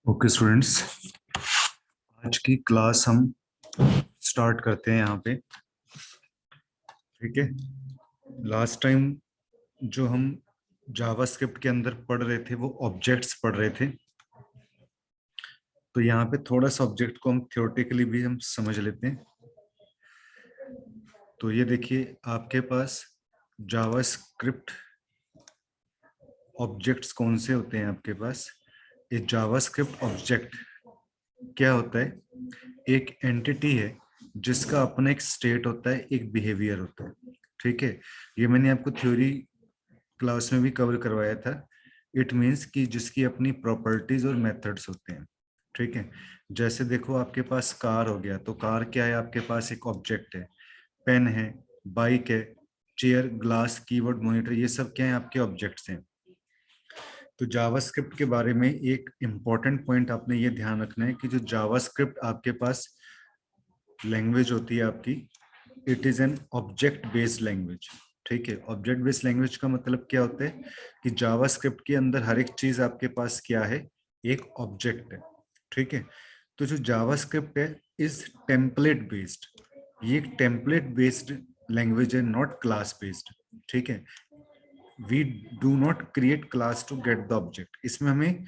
Okay students, आज की class हम स्टार्ट करते हैं यहाँ पे। ठीक है। लास्ट टाइम जो हम जावास्क्रिप्ट के अंदर पढ़ रहे थे वो ऑब्जेक्ट्स पढ़ रहे थे। तो यहाँ पे थोड़ा सा ऑब्जेक्ट को हम थ्योरेटिकली भी हम समझ लेते हैं। तो ये देखिए, आपके पास जावास्क्रिप्ट ऑब्जेक्ट्स कौन से होते हैं आपके पास। ये जावास्क्रिप्ट ऑब्जेक्ट क्या होता है? एक एंटिटी है जिसका अपना एक स्टेट होता है, एक बिहेवियर होता है। ठीक है। ये मैंने आपको थ्योरी क्लास में भी कवर करवाया था। इट मीन्स कि जिसकी अपनी प्रॉपर्टीज और मेथड्स होते हैं। ठीक है। जैसे देखो, आपके पास कार हो गया, तो कार क्या है? आपके पास एक ऑब्जेक्ट है। पेन है, बाइक है, चेयर, ग्लास, कीबोर्ड, मॉनिटर, ये सब क्या है? आपके ऑब्जेक्ट्स हैं। तो जावास्क्रिप्ट के बारे में एक इम्पॉर्टेंट पॉइंट आपने ये ध्यान रखना है कि जो जावास्क्रिप्ट आपके पास लैंग्वेज होती है आपकी, it is an object based language. ठीक है। ऑब्जेक्ट बेस्ड लैंग्वेज का मतलब क्या होता है कि जावास्क्रिप्ट के अंदर हर एक चीज आपके पास क्या है? एक ऑब्जेक्ट है। ठीक है। तो जो जावास्क्रिप्ट है इज टेम्पलेट बेस्ड। ये एक टेम्पलेट बेस्ड लैंग्वेज है, नॉट क्लास बेस्ड। ठीक है। We do not create class to get the object. इसमें हमें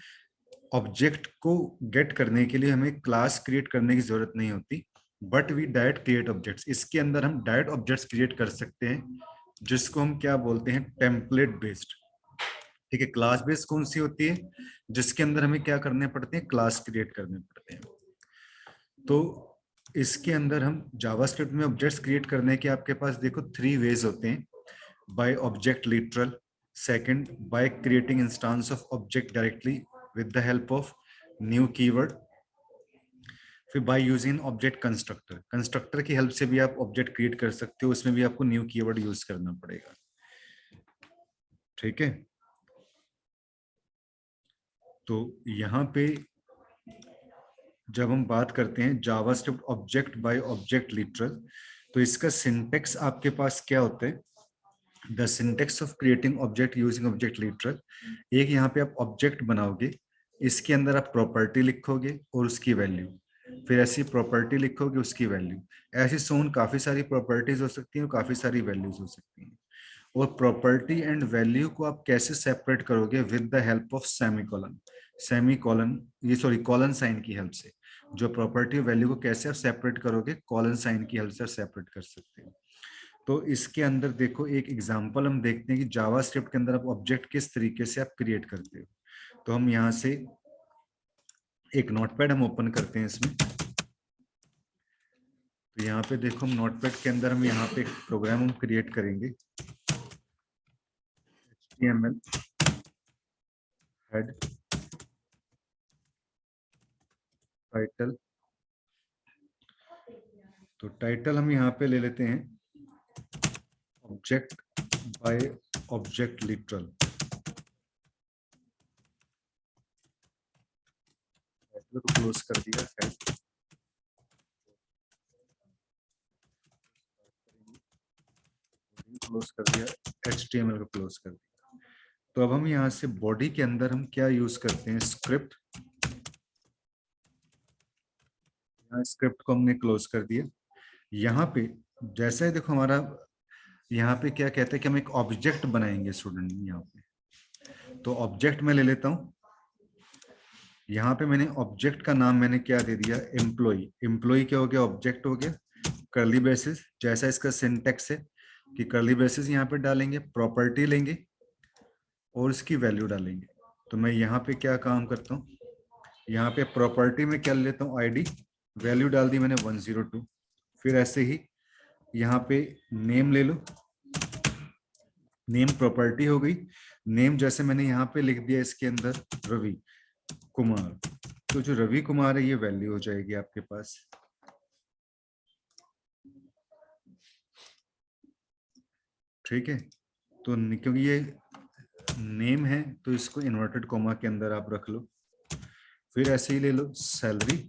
ऑब्जेक्ट को गेट करने के लिए हमें क्लास क्रिएट करने की जरूरत नहीं होती, but we direct create objects. इसके अंदर हम डायरेक्ट ऑब्जेक्ट्स क्रिएट कर सकते हैं, जिसको हम क्या बोलते हैं? Template based. ठीक है। क्लास बेस्ड कौन सी होती है? जिसके अंदर हमें क्या करने पड़ते हैं? क्लास क्रिएट करने पड़ते हैं। तो इसके अंदर हम जावास्क्रिप्ट में ऑब्जेक्ट्स क्रिएट करने के आपके पास देखो 3 वेज होते हैं। Bye object literal, second by creating instance of object directly with the help of new keyword, फिर by using object constructor. Constructor की हेल्प से भी आप ऑब्जेक्ट क्रिएट कर सकते हो, उसमें भी आपको न्यू कीवर्ड यूज करना पड़ेगा। ठीक है। तो यहाँ पे जब हम बात करते हैं JavaScript object by object literal, तो इसका सिंटेक्स आपके पास क्या होता है? The syntax of creating object using object literal. एक यहाँ पे आप ऑब्जेक्ट बनाओगे, इसके अंदर आप प्रॉपर्टी लिखोगे और उसकी वैल्यू, फिर ऐसी प्रॉपर्टी लिखोगे उसकी वैल्यू। ऐसी सोन काफी सारी प्रॉपर्टीज हो सकती हैं और काफी सारी वैल्यूज हो सकती हैं। और प्रॉपर्टी एंड वैल्यू को आप कैसे सेपरेट करोगे? With the help of semicolon. Semicolon, ये सॉरी, कॉलन साइन की हेल्प से। जो प्रॉपर्टी वैल्यू को कैसे आप सेपरेट करोगे? कॉलन साइन की हेल्प से सेपरेट कर सकते हैं। तो इसके अंदर देखो, एक एग्जांपल हम देखते हैं कि जावास्क्रिप्ट के अंदर आप ऑब्जेक्ट किस तरीके से आप क्रिएट करते हो। तो हम यहाँ से एक नोटपैड हम ओपन करते हैं इसमें। तो यहाँ पे देखो, हम नोटपैड के अंदर हम यहाँ पे एक प्रोग्राम हम क्रिएट करेंगे। HTML head title. तो टाइटल हम यहाँ पे ले लेते हैं object by object literal. Title को क्लोज कर दिया, हेड क्लोज कर दिया, HTML को क्लोज कर दिया। तो अब हम यहाँ से बॉडी के अंदर हम क्या यूज करते हैं? स्क्रिप्ट। यहाँ स्क्रिप्ट को हमने क्लोज कर दिया। यहाँ पे जैसे ही देखो हमारा यहाँ पे क्या कहते हैं कि हम एक ऑब्जेक्ट बनाएंगे स्टूडेंट। यहाँ पे तो ऑब्जेक्ट में ले लेता हूँ। यहाँ पे मैंने ऑब्जेक्ट का नाम मैंने क्या दे दिया? एम्प्लॉय। एम्प्लॉय क्या हो गया? ऑब्जेक्ट हो गया। कर्ली ब्रेसेस, जैसा इसका सिंटेक्स है कि कर्ली ब्रेसेस यहाँ पे डालेंगे, प्रॉपर्टी लेंगे और इसकी वैल्यू डालेंगे। तो मैं यहाँ पे क्या काम करता हूँ? यहाँ पे प्रॉपर्टी में क्या लेता हूँ? आईडी, वैल्यू डाल दी मैंने 102। फिर ऐसे ही यहाँ पे नेम ले लो, नेम प्रॉपर्टी हो गई। नेम जैसे मैंने यहाँ पे लिख दिया इसके अंदर रवि कुमार, तो जो रवि कुमार है ये वैल्यू हो जाएगी आपके पास। ठीक है। तो क्योंकि ये नेम है तो इसको इन्वर्टेड कोमा के अंदर आप रख लो। फिर ऐसे ही ले लो सैलरी।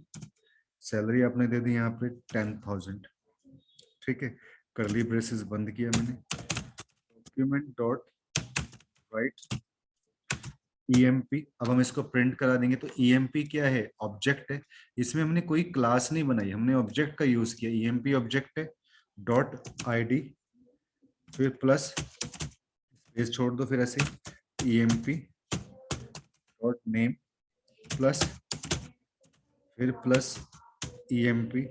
सैलरी आपने दे दी यहाँ पे 10,000। ठीक है। कर्ली ब्रेसेस बंद किया मैंने। डॉक्यूमेंट डॉट राइट EMP, अब हम इसको प्रिंट करा देंगे। तो EMP क्या है? ऑब्जेक्ट है। इसमें हमने कोई क्लास नहीं बनाई, हमने ऑब्जेक्ट का यूज किया। EMP ऑब्जेक्ट है, डॉट ID, फिर प्लस स्पेस छोड़ दो, फिर ऐसे EMP डॉट नेम प्लस, फिर प्लस EMP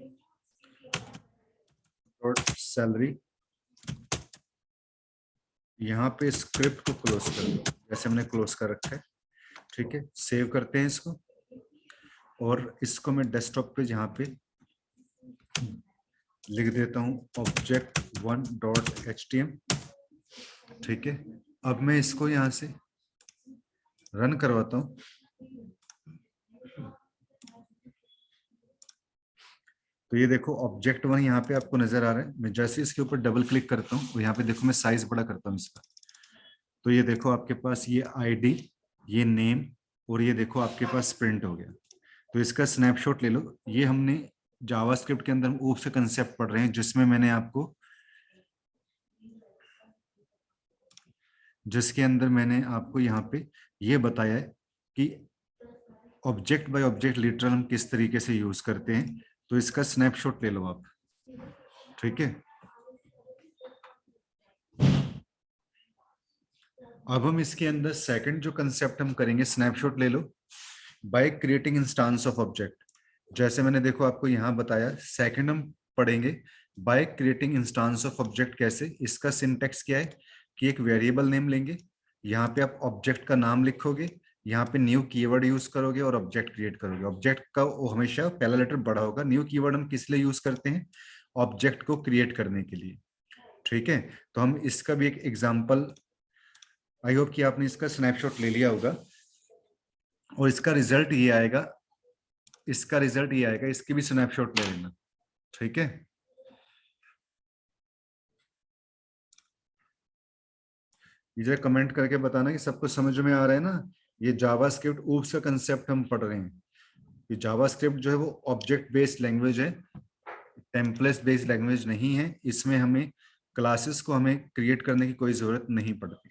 डॉट सैलरी। यहाँ पे स्क्रिप्ट को क्लोज कर दो, जैसे हमने क्लोज कर रखा है। ठीक है, सेव करते हैं इसको, और इसको मैं डेस्कटॉप पे यहाँ पे लिख देता हूँ object1.htm। ठीक है, अब मैं इसको यहाँ से रन करवाता हूँ। तो ये देखो object1 यहाँ पे आपको नजर आ रहा है। मैं जैसे इसके ऊपर डबल क्लिक करता हूँ तो यहाँ पे देखो मैं साइज बड़ा करता हूँ इसका। तो ये देखो आपके पास ये ID, ये नेम, और ये देखो आपके पास प्रिंट हो गया। तो इसका स्नैपशॉट ले लो। ये हमने जावास्क्रिप्ट के अंदर ऊप से कंसेप्ट पढ़ रहे हैं, जिसमें मैंने आपको, जिसके अंदर मैंने आपको यहाँ पे ये बताया है कि ऑब्जेक्ट बाय ऑब्जेक्ट लिटरल हम किस तरीके से यूज करते हैं। तो इसका स्नैपशॉट ले लो आप। ठीक है, अब हम इसके अंदर सेकंड जो कंसेप्ट हम करेंगे, स्नैपशॉट ले लो by creating instance of object. जैसे मैंने देखो आपको यहाँ बताया, सेकंड हम पढ़ेंगे by creating instance of object. कैसे? इसका सिंटेक्स क्या है कि एक वेरिएबल नेम लेंगे, यहाँ पे आप ऑब्जेक्ट का नाम लिखोगे, यहाँ पे न्यू कीवर्ड यूज करोगे और ऑब्जेक्ट क्रिएट करोगे। ऑब्जेक्ट का वो हमेशा पहला लेटर बड़ा होगा। न्यू कीवर्ड हम किस लिए यूज करते हैं? ऑब्जेक्ट को क्रिएट करने के लिए। ठीक है, तो हम इसका भी एक एग्जाम्पल, आई होप कि आपने इसका स्नैपशॉट ले लिया होगा, और इसका रिजल्ट ये आएगा, इसका रिजल्ट ये आएगा। इसकी भी स्नैपशॉट ले लेना। ठीक है, ये जरा कमेंट करके बताना कि सबको समझ में आ रहा है ना। ये जावास्क्रिप्ट ऊप्स का कंसेप्ट हम पढ़ रहे हैं। ये जावास्क्रिप्ट जो है वो ऑब्जेक्ट बेस्ड लैंग्वेज है, टेम्पलेट बेस्ड लैंग्वेज नहीं है। इसमें हमें क्लासेस को हमें क्रिएट करने की कोई जरूरत नहीं पड़ती।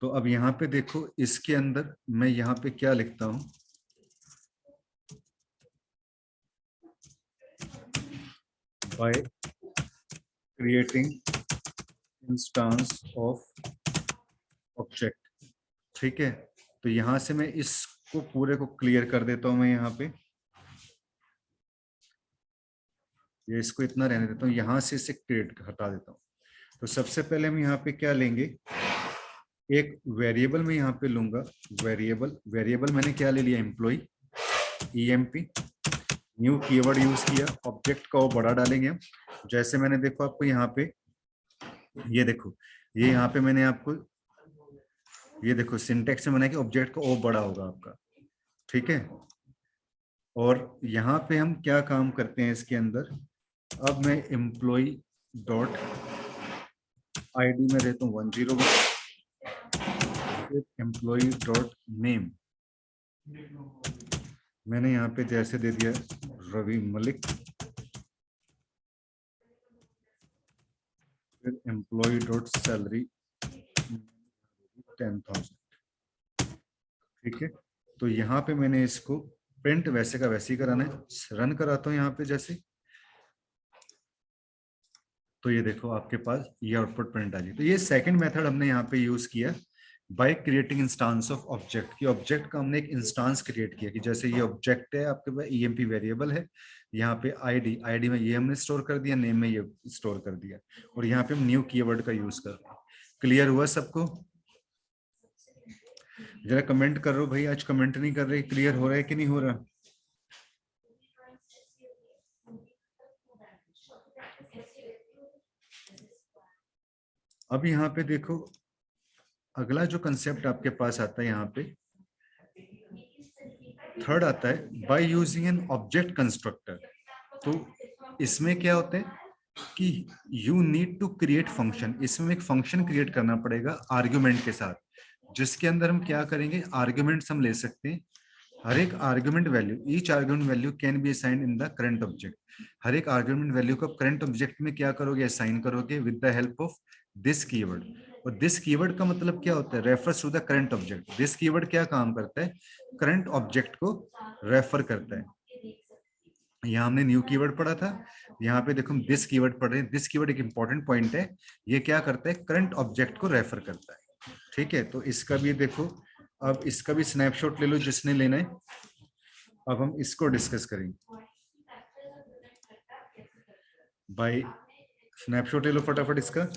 तो अब यहाँ पे देखो, इसके अंदर मैं यहाँ पे क्या लिखता हूँ, bye creating instance of object. ठीक है, तो यहाँ से मैं इसको पूरे को क्लियर कर देता हूँ। मैं यहाँ पे ये इसको इतना रहने देता हूँ, यहाँ से इसे क्रिएट हटा देता हूँ। तो सबसे पहले हम यहाँ पे क्या लेंगे, एक वेरिएबल में यहाँ पे लूंगा। वेरिएबल मैंने क्या ले लिया, employ, EMP, new keyword use किया, ऑब्जेक्ट का वो बड़ा डालेंगे हम। जैसे मैंने देखो आपको यहाँ पे, ये देखो, ये यहाँ पे मैंने आपको, ये देखो सिंटेक्स में बना कि ऑब्जेक्ट का ओ बड़ा होगा आपका। ठीक है, और यहाँ पे हम क्या काम करते हैं इसके अंदर, अब मैं एम्प्लॉय डॉट ID में देता हूँ 101, फिर एम्प्लॉय डॉट नेम मैंने यहाँ पे जैसे दे दिया रवि मलिक, फिर एम्प्लॉय डॉट सैलरी 10,000। ठीक है, तो यहाँ पे मैंने इसको प्रिंट वैसे का वैसे ही कराना है। रन कराता हूँ यहाँ पे जैसे, तो ये देखो आपके पास ये आउटपुट प्रिंट आ गई। तो ये सेकंड मेथड हमने यहाँ पे यूज किया bye creating instance of object. की ऑब्जेक्ट का हमने एक इंस्टांस क्रिएट किया कि जैसे ये ऑब्जेक्ट है आपके पास, EMP वेरिएबल है, यहाँ पे ID में ये हमने स्टोर कर दिया, नेम में ये स्टोर कर दिया, और यहाँ पे हम न्यू कीवर्ड का यूज कर रहे हैं। क्लियर हुआ सबको? जरा कमेंट करो भाई, आज कमेंट नहीं कर रहे, क्लियर हो रहा है कि नहीं हो रहा? अब यहाँ पे देखो, अगला जो कंसेप्ट आपके पास आता है, यहाँ पे थर्ड आता है by using an object constructor. तो इसमें क्या होता है कि you need to create function. इसमें एक फंक्शन क्रिएट करना पड़ेगा आर्ग्यूमेंट के साथ, जिसके अंदर हम क्या करेंगे, आर्ग्यूमेंट्स हम ले सकते हैं। हर एक argument value, each argument value can be assigned in the current object. हर एक आर्ग्यूमेंट वैल्यू को आप करंट ऑब्जेक्ट में क्या करोगे, असाइन करोगे with the help of this keyword. और दिस कीवर्ड का मतलब क्या होता है, refers to the current object. This keyword क्या काम करता है, करंट ऑब्जेक्ट को रेफर करता है। यहाँ हमने न्यू कीवर्ड पढ़ा था, यहाँ पे देखो हम दिस कीवर्ड पढ़ रहे हैं। दिस कीवर्ड एक इंपॉर्टेंट पॉइंट है, ये क्या करता है, करंट ऑब्जेक्ट को रेफर करता है। ठीक है, तो इसका भी देखो, अब इसका भी स्नैपशॉट ले लो जिसने लेना है। अब हम इसको डिस्कस करेंगे भाई, स्नैपशॉट ले लो फटाफट इसका।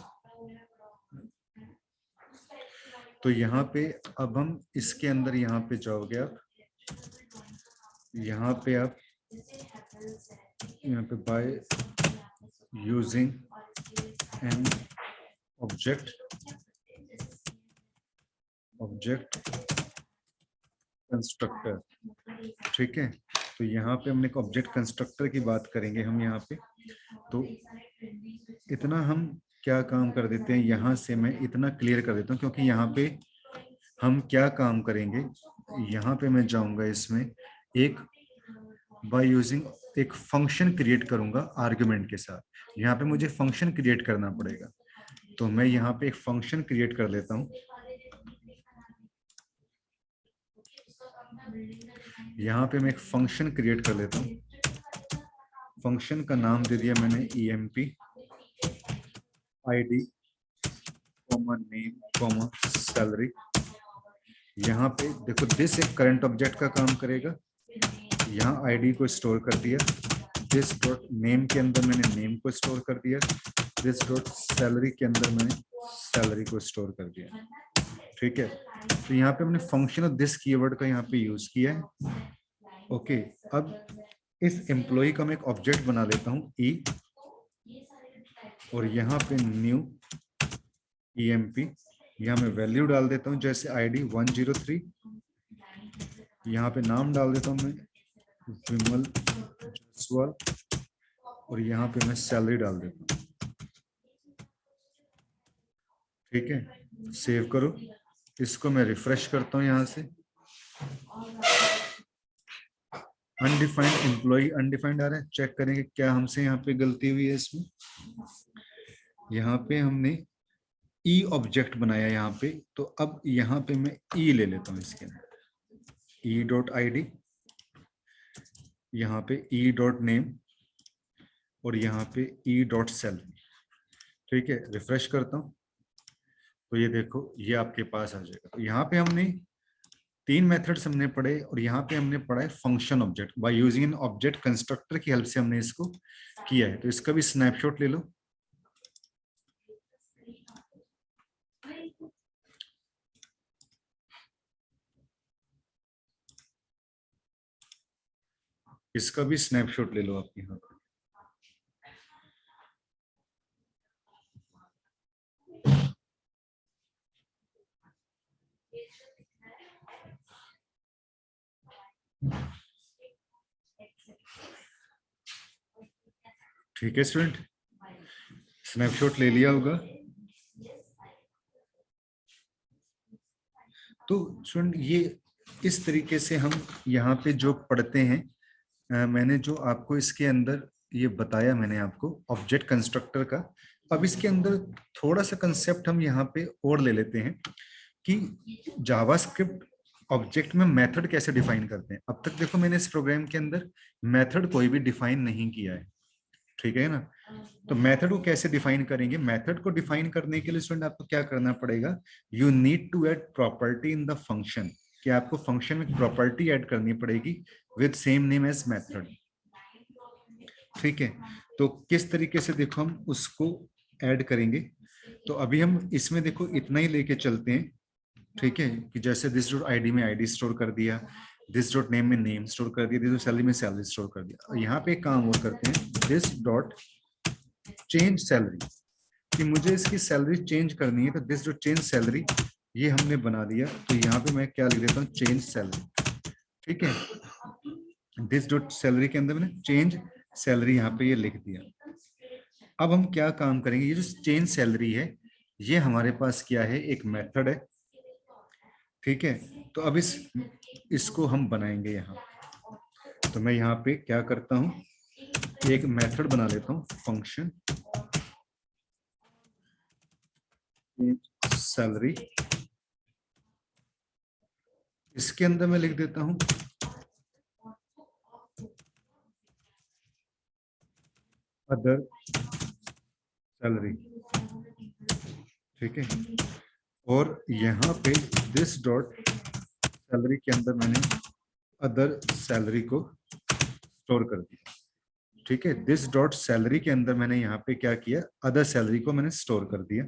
तो यहाँ पे अब हम इसके अंदर यहाँ पे जाओगे आप, यहाँ पे आप यहाँ पे bye using an object constructor. ठीक है, तो यहाँ पे हमने एक ऑब्जेक्ट कंस्ट्रक्टर की बात करेंगे हम यहाँ पे। तो इतना हम क्या काम कर देते हैं, यहाँ से मैं इतना क्लियर कर देता हूँ, क्योंकि यहाँ पे हम क्या काम करेंगे, यहाँ पे मैं जाऊंगा इसमें एक बाय यूजिंग एक फंक्शन क्रिएट करूंगा आर्गुमेंट के साथ। यहाँ पे मुझे फंक्शन क्रिएट करना पड़ेगा, तो मैं यहाँ पे एक फंक्शन क्रिएट कर लेता हूँ। यहाँ पे मैं एक फंक्शन क्रिएट कर लेता हूँ। फंक्शन का नाम दे दिया मैंने emp id नेम सैलरी। यहाँ पे देखो दिस एक करंट ऑब्जेक्ट का काम करेगा, यहाँ आईडी को स्टोर कर दिया, दिस डॉट नेम के अंदर मैंने नेम को स्टोर कर दिया, दिस डॉट सैलरी के अंदर मैंने सैलरी को स्टोर कर दिया। ठीक है, तो यहाँ पे हमने फंक्शन ऑफ दिस कीवर्ड का यहाँ पे यूज किया है। ओके, अब इस एम्प्लॉय का मैं एक ऑब्जेक्ट बना लेता हूँ ई, और यहाँ पे न्यू emp, यहाँ मैं वैल्यू डाल देता हूँ जैसे आईडी 103, यहाँ पे नाम डाल देता हूँ मैं विमल जायसवाल, और यहाँ पे मैं सैलरी डाल देता हूँ। ठीक है, सेव करो, इसको मैं रिफ्रेश करता हूँ यहाँ से। अनडिफाइंड एम्प्लॉय अनडिफाइंड आ रहा है, चेक करेंगे क्या हमसे यहाँ पे गलती हुई है इसमें। यहाँ पे हमने ई ऑब्जेक्ट बनाया यहाँ पे, तो अब यहाँ पे मैं ई ले लेता हूँ इसके अंदर, ई डॉट आई डी, यहाँ पे ई डॉट नेम, और यहाँ पे ई डॉट सैलरी। ठीक है, रिफ्रेश करता हूँ तो ये देखो ये आपके पास आ जाएगा। तो यहाँ पे हमने 3 मेथड्स हमने पढ़े, और यहाँ पे हमने पढ़ा है function object by using an object constructor की हेल्प से हमने इसको किया है। तो इसका भी स्नैपशॉट ले लो। इसका भी स्नैपशॉट ले लो आप यहाँ पे। ठीक है स्टूडेंट, स्नैपशॉट ले लिया होगा। तो स्टूडेंट ये इस तरीके से हम यहाँ पे जो पढ़ते हैं, मैंने जो आपको इसके अंदर ये बताया मैंने आपको ऑब्जेक्ट कंस्ट्रक्टर का। अब इसके अंदर थोड़ा सा कंसेप्ट हम यहाँ पे और ले लेते हैं कि जावास्क्रिप्ट ऑब्जेक्ट में मेथड कैसे डिफाइन करते हैं। अब तक देखो मैंने इस प्रोग्राम के अंदर मेथड कोई भी डिफाइन नहीं किया है, ठीक है ना। तो मेथड को कैसे डिफाइन करेंगे, मेथड को डिफाइन करने के लिए स्टूडेंट आपको क्या करना पड़ेगा, you need to add property in the function, कि आपको फंक्शन में प्रॉपर्टी ऐड करनी पड़ेगी with same name as method. ठीक है, तो किस तरीके से देखो हम उसको ऐड करेंगे। तो अभी हम इसमें देखो इतना ही लेके चलते हैं, ठीक है, कि जैसे दिस डॉट आईडी में आईडी स्टोर कर दिया, दिस डॉट नेम में नेम स्टोर कर दिया, दिस डॉट सैलरी में सैलरी स्टोर कर दिया। और यहाँ पे एक काम और करते हैं, दिस डॉट चेंज सैलरी, कि मुझे इसकी सैलरी चेंज करनी है, तो दिस डॉट चेंज सैलरी ये हमने बना दिया। तो यहाँ पे मैं क्या लिख देता हूँ, चेंज सैलरी। ठीक है, दिस डॉट सैलरी के अंदर मैंने चेंज सैलरी यहाँ पे ये लिख दिया। अब हम क्या काम करेंगे, ये जो चेंज सैलरी है ये हमारे पास क्या है, एक मेथड है। ठीक है, तो अब इसको हम बनाएंगे यहाँ। तो मैं यहाँ पे क्या करता हूँ, एक मेथड बना लेता हूँ, फंक्शन सैलरी, इसके अंदर मैं लिख देता हूं अदर सैलरी, ठीक है। और यहाँ पे दिस डॉट सैलरी के अंदर मैंने अदर सैलरी को स्टोर कर दिया, ठीक है। दिस डॉट सैलरी के अंदर मैंने यहाँ पे क्या किया, अदर सैलरी को मैंने स्टोर कर दिया,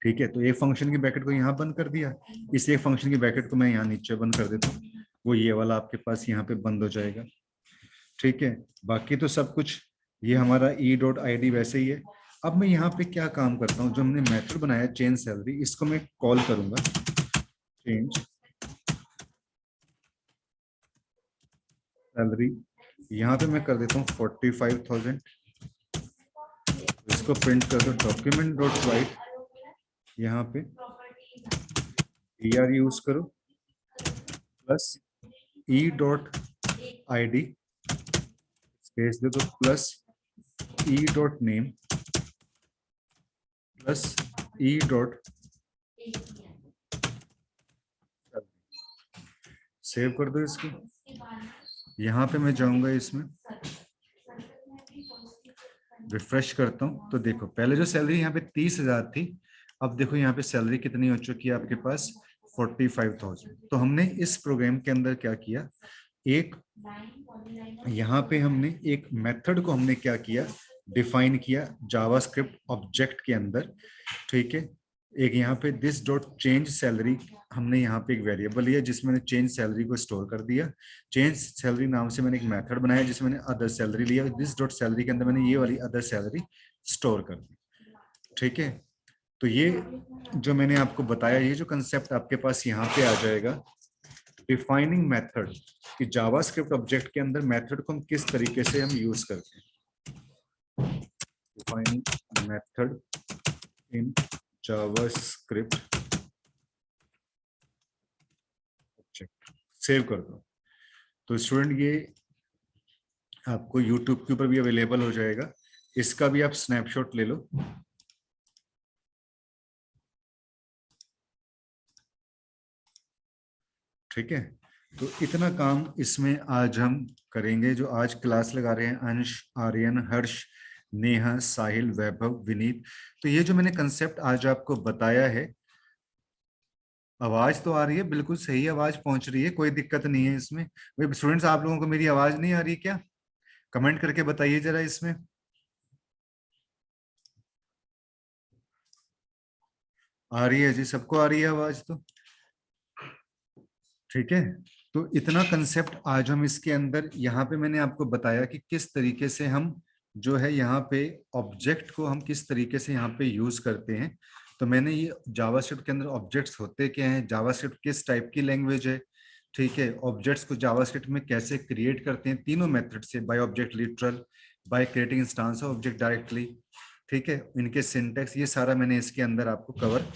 ठीक है। तो एक फंक्शन की ब्रैकेट को यहाँ बंद कर दिया, इस एक फंक्शन की ब्रैकेट को मैं यहाँ नीचे बंद कर देता हूँ, वो ये वाला आपके पास यहाँ पे बंद हो जाएगा, ठीक है। बाकी तो सब कुछ ये हमारा ई डॉट आई डी वैसे ही है। अब मैं यहाँ पे क्या काम करता हूँ, जो हमने मेथड बनाया चेंज सैलरी, इसको मैं कॉल करूंगा चेंज सैलरी, यहाँ पे मैं कर देता हूँ 45,000, इसको प्रिंट कर दो डॉक्यूमेंट डॉट राइट, यहाँ पे er यूज करो plus E dot I D space दे दो plus E dot name plus E dot, save कर दो इसको। यहाँ पे मैं जाऊंगा, इसमें रिफ्रेश करता हूँ तो देखो पहले जो सैलरी यहाँ पे 30,000 थी, अब देखो यहाँ पे सैलरी कितनी हो चुकी है आपके पास 45,000। तो हमने इस प्रोग्राम के अंदर क्या किया, एक यहाँ पे हमने एक मेथड को हमने क्या किया, डिफाइन किया जावास्क्रिप्ट ऑब्जेक्ट के अंदर, ठीक है। एक यहाँ पे दिस डॉट चेंज सैलरी, हमने यहाँ पे एक वेरिएबल लिया जिसमें मैंने चेंज सैलरी को स्टोर कर दिया। चेंज सैलरी नाम से मैंने एक मेथड बनाया जिसमें मैंने अदर सैलरी लिया, दिस डॉट सैलरी के अंदर मैंने ये वाली अदर सैलरी स्टोर कर दी, ठीक है। तो ये जो मैंने आपको बताया, ये जो कंसेप्ट आपके पास यहाँ पे आ जाएगा, डिफाइनिंग मेथड, कि जावास्क्रिप्ट ऑब्जेक्ट के अंदर मेथड को हम किस तरीके से हम यूज करते हैं। Defining method in JavaScript object, save कर दो। तो स्टूडेंट ये आपको YouTube के ऊपर भी अवेलेबल हो जाएगा, इसका भी आप स्नैपशॉट ले लो। ठीक है, तो इतना काम इसमें आज हम करेंगे। जो आज क्लास लगा रहे हैं अंश, आर्यन, हर्ष, नेहा, साहिल, वैभव, विनीत, तो ये जो मैंने कंसेप्ट आज आपको बताया है, आवाज तो आ रही है, बिल्कुल सही आवाज पहुंच रही है, कोई दिक्कत नहीं है इसमें। भाई स्टूडेंट्स, आप लोगों को मेरी आवाज नहीं आ रही क्या? कमेंट करके बताइए जरा इसमें। आ रही है जी, सबको आ रही है आवाज तो ठीक है। तो इतना कंसेप्ट आज हम इसके अंदर, यहाँ पे मैंने आपको बताया कि किस तरीके से हम जो है यहाँ पे ऑब्जेक्ट को हम किस तरीके से यहाँ पे यूज करते हैं। तो मैंने ये जावास्क्रिप्ट के अंदर ऑब्जेक्ट्स होते क्या हैं, जावास्क्रिप्ट किस टाइप की लैंग्वेज है, ठीक है, ऑब्जेक्ट्स को जावास्क्रिप्ट में कैसे क्रिएट करते हैं, तीनों मेथड से, bye object literal, by creating instance of object directly, ठीक है, इनके सिंटेक्स, ये सारा मैंने इसके अंदर आपको कवर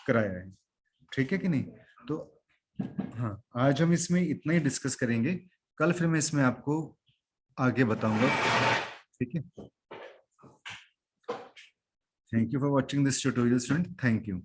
कराया है, ठीक है कि नहीं। तो हाँ, आज हम इसमें इतना ही डिस्कस करेंगे, कल फिर मैं इसमें आपको आगे बताऊंगा, ठीक है। Thank you for watching this tutorial student, thank you.